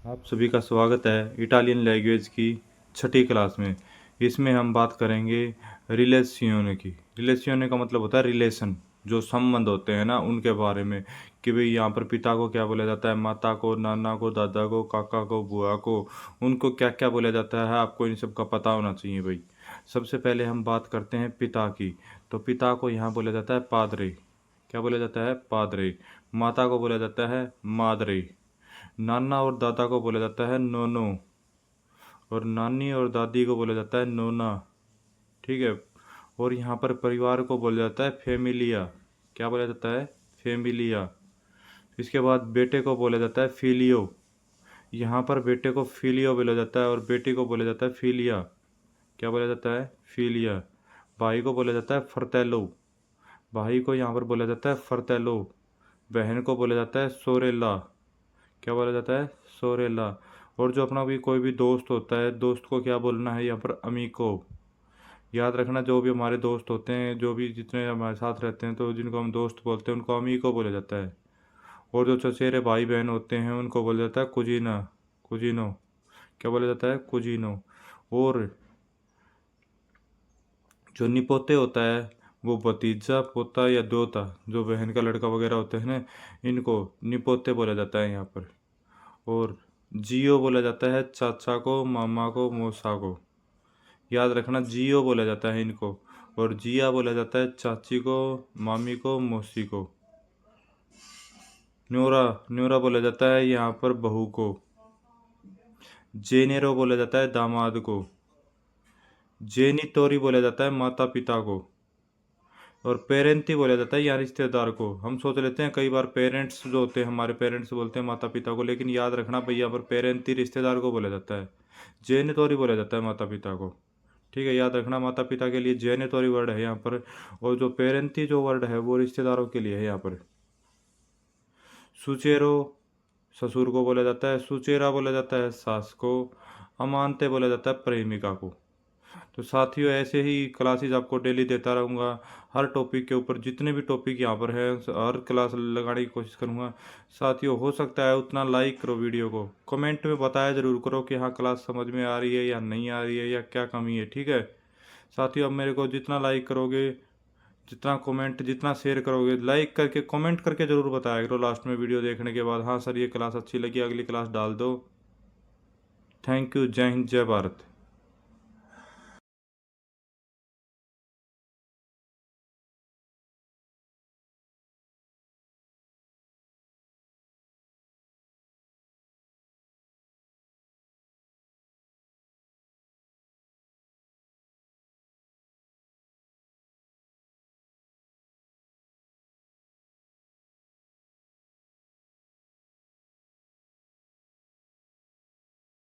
आप सभी का स्वागत है इटालियन लैंग्वेज की छठी क्लास में। इसमें हम बात करेंगे रिलेशियोने की। रिलेशियोने का मतलब होता है रिलेशन, जो संबंध होते हैं ना उनके बारे में। कि भाई यहाँ पर पिता को क्या बोला जाता है, माता को, नाना को, दादा को, काका को, बुआ को, उनको क्या क्या बोला जाता है, आपको इन सब का पता होना चाहिए भाई। सबसे पहले हम बात करते हैं पिता की। तो पिता को यहाँ बोला जाता है पादरे। क्या बोला जाता है? पादरे। माता को बोला जाता है मादरे। नाना और दादा को बोला जाता है नोनो। और नानी और दादी को बोला जाता है नोना। ठीक है। और यहाँ पर परिवार को बोला जाता है फैमिलिया। क्या बोला जाता है? फैमिलिया। इसके बाद बेटे को बोला जाता है फिलियो। यहाँ पर बेटे को फिलियो बोला जाता है और बेटी को बोला जाता है फिलिया। क्या बोला जाता है? फिलिया। भाई को बोला जाता है फर्तेलो। भाई को यहाँ पर बोला जाता है फर्तेलो। बहन को बोला जाता है सोरेला। क्या बोला जाता है? सोरेला। और जो अपना भी कोई भी दोस्त होता है, दोस्त को क्या बोलना है यहाँ पर? अमीको। याद रखना, जो भी हमारे दोस्त होते हैं, जो भी जितने हमारे साथ रहते हैं, तो जिनको हम दोस्त बोलते हैं उनको अमीको बोला जाता है। और जो चचेरे भाई बहन होते हैं उनको बोला जाता है कुजीना। कुजीनो। क्या बोला जाता है? कुजीनो। और जो निपोते होता है वो भतीजा, पोता या दोता, जो बहन का लड़का वगैरह होते हैं ना, इनको निपोते बोला जाता है यहाँ पर। और जियो बोला जाता है चाचा को, मामा को, मौसा को। याद रखना, जियो बोला जाता है इनको। और जिया बोला जाता है चाची को, मामी को, मौसी को। न्योरा। न्योरा बोला जाता है यहाँ पर बहू को। जेनेरो बोला जाता है दामाद को। जेनितोरी बोला जाता है माता पिता को। और पेरेंटी बोला जाता है यहाँ रिश्तेदार को। हम सोच लेते हैं कई बार पेरेंट्स जो होते हैं, हमारे पेरेंट्स बोलते हैं माता पिता को, लेकिन याद रखना भाई यहाँ पर पेरेंटी रिश्तेदार को बोला जाता है। जेनितोरी बोला जाता है माता पिता को। ठीक है, याद रखना, माता पिता के लिए जेनिटोरी वर्ड है यहाँ पर। और जो पेरेंटी जो वर्ड है वो रिश्तेदारों के लिए है यहाँ पर। सुचेरो ससुर को बोला जाता है। सुचेरा बोला जाता है सास को। अमानते बोला जाता है प्रेमिका को। तो साथियों, ऐसे ही क्लासेस आपको डेली देता रहूँगा। हर टॉपिक के ऊपर जितने भी टॉपिक यहाँ पर है हर क्लास लगाने की कोशिश करूँगा। साथियों, हो सकता है उतना लाइक करो वीडियो को, कमेंट में बताया ज़रूर करो कि हाँ क्लास समझ में आ रही है या नहीं आ रही है या क्या कमी है। ठीक है साथियों, अब मेरे को जितना लाइक करोगे, जितना कमेंट, जितना शेयर करोगे, लाइक करके कमेंट करके ज़रूर बताया करो लास्ट में वीडियो देखने के बाद, हाँ सर ये क्लास अच्छी लगी, अगली क्लास डाल दो। Thank you. जय हिंद, जय भारत।